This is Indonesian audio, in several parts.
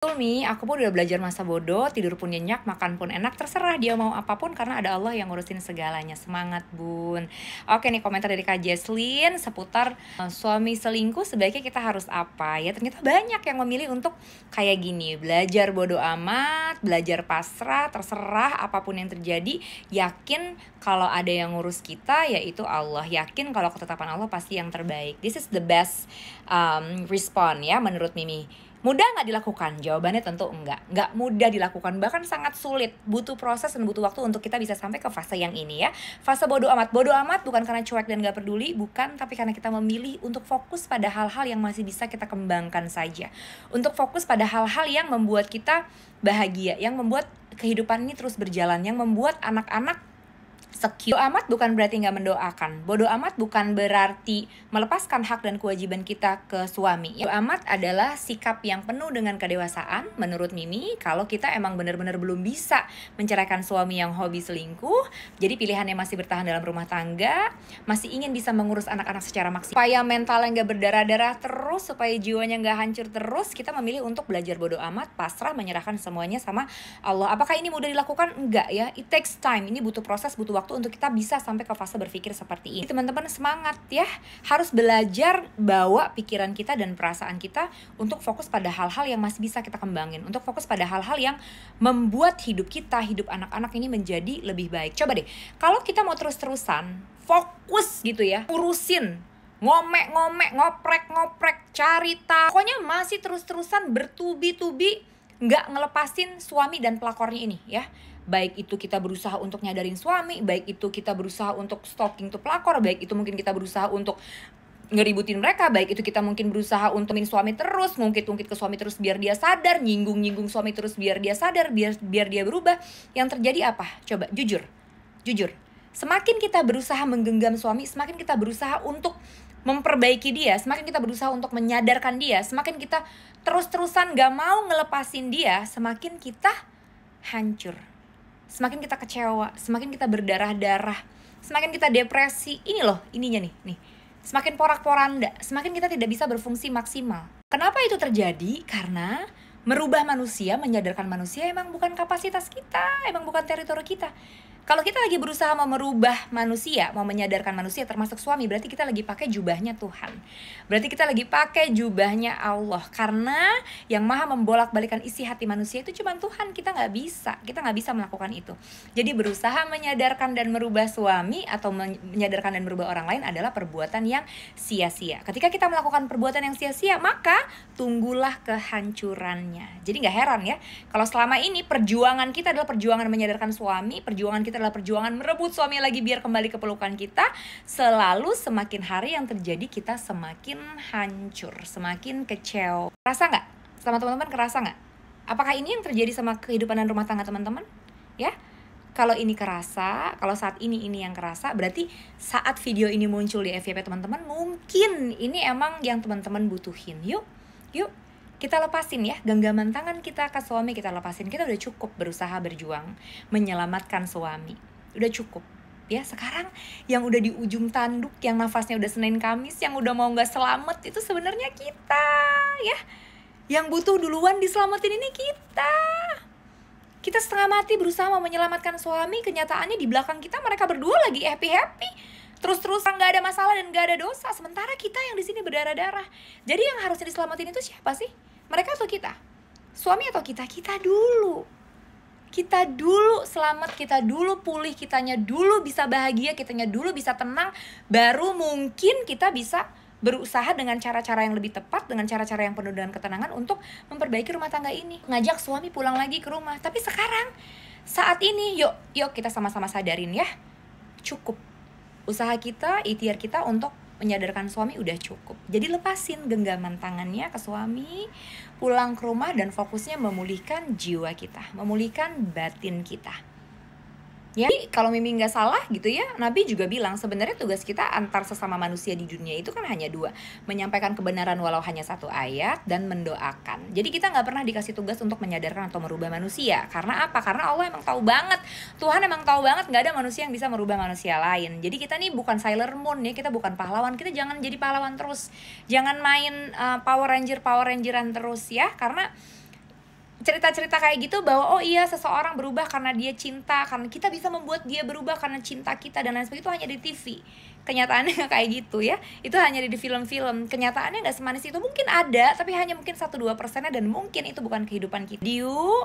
Betul Mi, aku pun udah belajar masa bodoh, tidur pun nyenyak, makan pun enak, terserah dia mau apapun karena ada Allah yang ngurusin segalanya. Semangat bun. Oke nih komentar dari Kak Jesslyn seputar suami selingkuh sebaiknya kita harus apa ya. Ternyata banyak yang memilih untuk kayak gini, belajar bodoh amat, belajar pasrah, terserah apapun yang terjadi. Yakin kalau ada yang ngurus kita yaitu Allah. Yakin kalau ketetapan Allah pasti yang terbaik. This is the best response ya menurut Mimi. Mudah nggak dilakukan? Jawabannya tentu enggak. Nggak mudah dilakukan, bahkan sangat sulit. Butuh proses dan butuh waktu untuk kita bisa sampai ke fase yang ini ya. Fase bodoh amat. Bodoh amat bukan karena cuek dan nggak peduli, bukan. Tapi karena kita memilih untuk fokus pada hal-hal yang masih bisa kita kembangkan saja. Untuk fokus pada hal-hal yang membuat kita bahagia, yang membuat kehidupan ini terus berjalan, yang membuat anak-anak secure. Bodoh amat bukan berarti nggak mendoakan. Bodoh amat bukan berarti melepaskan hak dan kewajiban kita ke suami. Bodoh amat adalah sikap yang penuh dengan kedewasaan menurut Mimi. Kalau kita emang benar-benar belum bisa menceraikan suami yang hobi selingkuh, jadi pilihannya masih bertahan dalam rumah tangga, masih ingin bisa mengurus anak-anak secara maksimal, supaya mentalnya nggak berdarah-darah terus, supaya jiwanya nggak hancur terus, kita memilih untuk belajar bodoh amat, pasrah, menyerahkan semuanya sama Allah. Apakah ini mudah dilakukan? Enggak ya. It takes time. Ini butuh proses, butuh waktu untuk kita bisa sampai ke fase berpikir seperti ini. Teman-teman semangat ya, harus belajar bawa pikiran kita dan perasaan kita untuk fokus pada hal-hal yang masih bisa kita kembangin, untuk fokus pada hal-hal yang membuat hidup kita, hidup anak-anak ini menjadi lebih baik. Coba deh, kalau kita mau terus-terusan fokus gitu ya, urusin ngomek-ngomek, ngoprek-ngoprek, cari tahu, pokoknya masih terus-terusan bertubi-tubi nggak ngelepasin suami dan pelakornya ini ya. Baik itu kita berusaha untuk nyadarin suami, baik itu kita berusaha untuk stalking tuh pelakor, baik itu mungkin kita berusaha untuk ngeributin mereka, baik itu kita mungkin berusaha untuk suami terus, ngungkit-ngungkit ke suami terus biar dia sadar, nyinggung-nyinggung suami terus biar dia sadar, biar dia berubah. Yang terjadi apa? Coba jujur. Semakin kita berusaha menggenggam suami, semakin kita berusaha untuk memperbaiki dia, semakin kita berusaha untuk menyadarkan dia, semakin kita terus-terusan gak mau ngelepasin dia, semakin kita hancur, semakin kita kecewa, semakin kita berdarah-darah, semakin kita depresi. Ini loh, ininya nih. Semakin porak-poranda, semakin kita tidak bisa berfungsi maksimal. Kenapa itu terjadi? Karena merubah manusia, menyadarkan manusia emang bukan kapasitas kita, emang bukan teritori kita. Kalau kita lagi berusaha mau merubah manusia, mau menyadarkan manusia termasuk suami, berarti kita lagi pakai jubahnya Tuhan. Berarti kita lagi pakai jubahnya Allah. Karena yang maha membolak-balikan isi hati manusia itu cuma Tuhan. Kita nggak bisa melakukan itu. Jadi berusaha menyadarkan dan merubah suami atau menyadarkan dan merubah orang lain adalah perbuatan yang sia-sia. Ketika kita melakukan perbuatan yang sia-sia, maka tunggulah kehancurannya. Jadi nggak heran ya, kalau selama ini perjuangan kita adalah perjuangan menyadarkan suami, perjuangan kita adalah perjuangan merebut suami lagi biar kembali ke pelukan kita, selalu semakin hari yang terjadi kita semakin hancur, semakin kecewa. Kerasa nggak? Sama teman-teman kerasa nggak? Apakah ini yang terjadi sama kehidupan dan rumah tangga teman-teman? Ya, kalau ini kerasa, kalau saat ini yang kerasa, berarti saat video ini muncul di FYP teman-teman, mungkin ini emang yang teman-teman butuhin. Yuk, kita lepasin ya, genggaman tangan kita ke suami kita lepasin. Kita udah cukup berusaha berjuang menyelamatkan suami, udah cukup ya. Sekarang yang udah di ujung tanduk, yang nafasnya udah Senin Kamis, yang udah mau gak selamat, itu sebenarnya kita ya. Yang butuh duluan diselamatin ini kita setengah mati berusaha mau menyelamatkan suami, kenyataannya di belakang kita mereka berdua lagi happy-happy, terus-terusan nggak ada masalah dan nggak ada dosa, sementara kita yang di sini berdarah-darah. Jadi yang harusnya diselamatin itu siapa sih? Mereka atau kita? Suami atau kita? Kita dulu selamat, kita dulu pulih, kitanya dulu bisa bahagia, kitanya dulu bisa tenang, baru mungkin kita bisa berusaha dengan cara-cara yang lebih tepat, dengan cara-cara yang penuh dengan ketenangan untuk memperbaiki rumah tangga ini, ngajak suami pulang lagi ke rumah. Tapi sekarang, saat ini, yuk kita sama-sama sadarin ya, cukup. Usaha kita, ikhtiar kita untuk menyadarkan suami udah cukup. Jadi lepasin genggaman tangannya ke suami, pulang ke rumah dan fokusnya memulihkan jiwa kita, memulihkan batin kita. Ya, kalau Mimi nggak salah gitu ya, Nabi juga bilang sebenarnya tugas kita antar sesama manusia di dunia itu kan hanya dua, menyampaikan kebenaran walau hanya satu ayat dan mendoakan. Jadi kita nggak pernah dikasih tugas untuk menyadarkan atau merubah manusia. Karena apa? Karena Allah emang tahu banget, Tuhan emang tahu banget nggak ada manusia yang bisa merubah manusia lain. Jadi kita nih bukan Sailor Moon ya, kita bukan pahlawan. Kita jangan jadi pahlawan terus, jangan main Power Rangeran terus ya, karena cerita-cerita kayak gitu bahwa oh iya seseorang berubah karena dia cinta, karena kita bisa membuat dia berubah karena cinta kita dan lain sebagainya, itu hanya di TV. Kenyataannya nggak kayak gitu ya, itu hanya di film-film. Kenyataannya nggak semanis itu, mungkin ada tapi hanya mungkin 1-2%-nya, dan mungkin itu bukan kehidupan kita.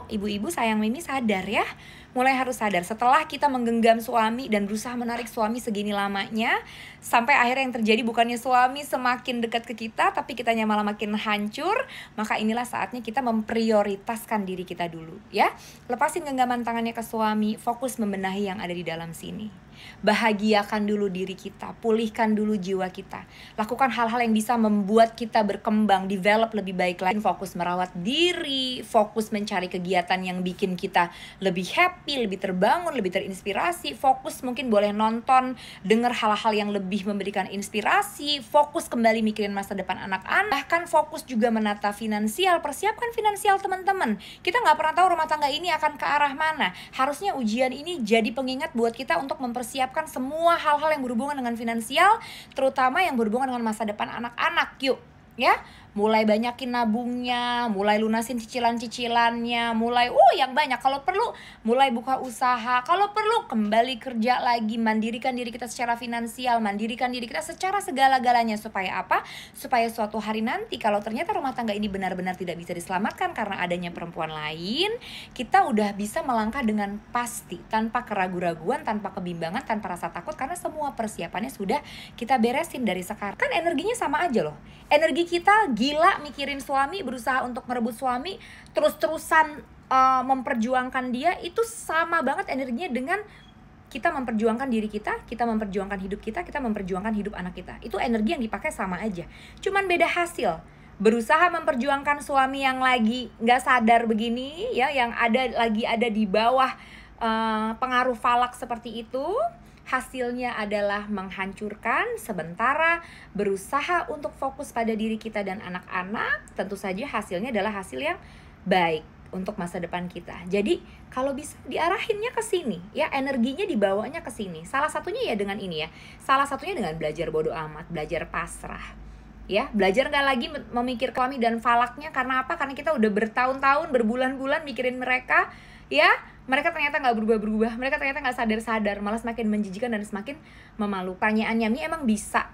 Ibu-ibu sayang Mimi sadar ya, mulai harus sadar. Setelah kita menggenggam suami dan berusaha menarik suami segini lamanya, sampai akhirnya yang terjadi bukannya suami semakin dekat ke kita, tapi kitanya malah makin hancur, maka inilah saatnya kita memprioritaskan diri kita dulu ya. Lepasin genggaman tangannya ke suami, fokus membenahi yang ada di dalam sini. Bahagiakan dulu diri kita, pulihkan dulu jiwa kita, lakukan hal-hal yang bisa membuat kita berkembang, develop lebih baik lagi. Fokus merawat diri, fokus mencari kegiatan yang bikin kita lebih happy, lebih terbangun, lebih terinspirasi. Fokus mungkin boleh nonton, denger hal-hal yang lebih memberikan inspirasi. Fokus kembali mikirin masa depan anak-anak. Bahkan fokus juga menata finansial, persiapkan finansial teman-teman. Kita nggak pernah tahu rumah tangga ini akan ke arah mana. Harusnya ujian ini jadi pengingat buat kita untuk mempersiapkan semua hal-hal yang berhubungan dengan finansial, terutama yang berhubungan dengan masa depan anak-anak. Yuk ya, mulai banyakin nabungnya, mulai lunasin cicilan-cicilannya, mulai yang banyak. Kalau perlu mulai buka usaha, kalau perlu kembali kerja lagi, mandirikan diri kita secara finansial, mandirikan diri kita secara segala-galanya. Supaya apa? Supaya suatu hari nanti kalau ternyata rumah tangga ini benar-benar tidak bisa diselamatkan karena adanya perempuan lain, kita udah bisa melangkah dengan pasti, tanpa keraguan-raguan, tanpa kebimbangan, tanpa rasa takut, karena semua persiapannya sudah kita beresin dari sekarang. Kan energinya sama aja loh. Energi kita gila mikirin suami, berusaha untuk merebut suami, terus-terusan memperjuangkan dia, itu sama banget energinya dengan kita memperjuangkan diri kita memperjuangkan hidup kita memperjuangkan hidup anak kita. Itu energi yang dipakai sama aja, cuman beda hasil. Berusaha memperjuangkan suami yang lagi nggak sadar begini ya, yang lagi ada di bawah pengaruh falak seperti itu, hasilnya adalah menghancurkan. Sementara berusaha untuk fokus pada diri kita dan anak-anak, tentu saja hasilnya adalah hasil yang baik untuk masa depan kita. Jadi kalau bisa diarahinnya ke sini ya, energinya dibawanya ke sini. Salah satunya ya dengan ini ya, salah satunya dengan belajar bodo amat, belajar pasrah ya, belajar nggak lagi memikir suami dan falaknya. Karena apa? Karena kita udah bertahun-tahun, berbulan-bulan mikirin mereka ya, mereka ternyata nggak berubah-berubah, mereka ternyata nggak sadar-sadar, malah semakin menjijikan dan semakin memalukan. Pertanyaannya, Mi, emang bisa?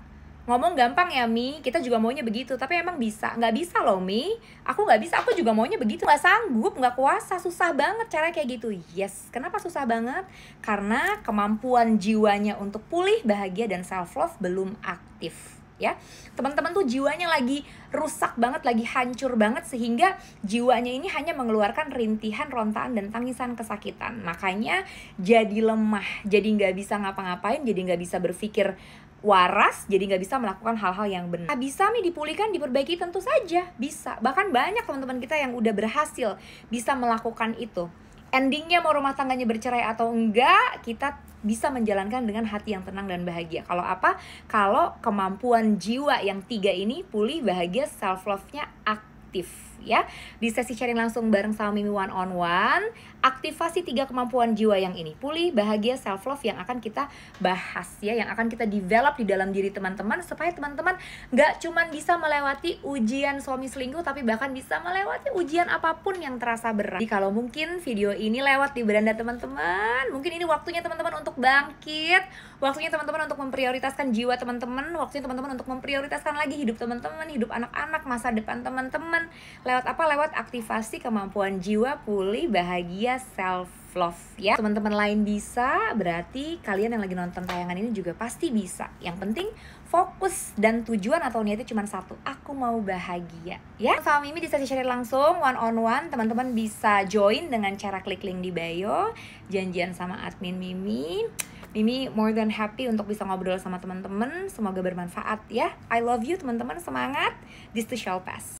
Ngomong gampang ya, Mi, kita juga maunya begitu, tapi emang bisa? Nggak bisa loh, Mi, aku nggak bisa, aku juga maunya begitu, nggak sanggup, nggak kuasa, susah banget cara kayak gitu. Yes, kenapa susah banget? Karena kemampuan jiwanya untuk pulih, bahagia, dan self-love belum aktif ya. Teman-teman tuh jiwanya lagi rusak banget, lagi hancur banget, sehingga jiwanya ini hanya mengeluarkan rintihan, rontaan, dan tangisan kesakitan. Makanya jadi lemah, jadi nggak bisa ngapa-ngapain, jadi nggak bisa berpikir waras, jadi nggak bisa melakukan hal-hal yang benar. Bisa Mi dipulihkan, diperbaiki? Tentu saja bisa. Bahkan banyak teman-teman kita yang udah berhasil bisa melakukan itu. Endingnya mau rumah tangganya bercerai atau enggak, kita bisa menjalankan dengan hati yang tenang dan bahagia. Kalau apa? Kalau kemampuan jiwa yang 3 ini pulih, bahagia, self love-nya aktif ya. Di sesi sharing langsung bareng sama Mimi one on one, aktivasi 3 kemampuan jiwa yang ini, pulih, bahagia, self love, yang akan kita bahas ya, yang akan kita develop di dalam diri teman-teman, supaya teman-teman gak cuman bisa melewati ujian suami selingkuh, tapi bahkan bisa melewati ujian apapun yang terasa berat. Jadi kalau mungkin video ini lewat di beranda teman-teman, mungkin ini waktunya teman-teman untuk bangkit, waktunya teman-teman untuk memprioritaskan jiwa teman-teman, waktunya teman-teman untuk memprioritaskan lagi hidup teman-teman, hidup anak-anak, masa depan teman-teman. Lewat apa? Lewat aktivasi kemampuan jiwa, pulih, bahagia, self love ya. Teman-teman lain bisa, berarti kalian yang lagi nonton tayangan ini juga pasti bisa. Yang penting fokus dan tujuan atau niatnya cuma satu, aku mau bahagia ya. Sama Mimi di sesi sharing langsung one on one, teman-teman bisa join dengan cara klik link di bio, janjian sama admin Mimi. Mimi more than happy untuk bisa ngobrol sama teman-teman. Semoga bermanfaat ya. I love you teman-teman, semangat. This too shall pass.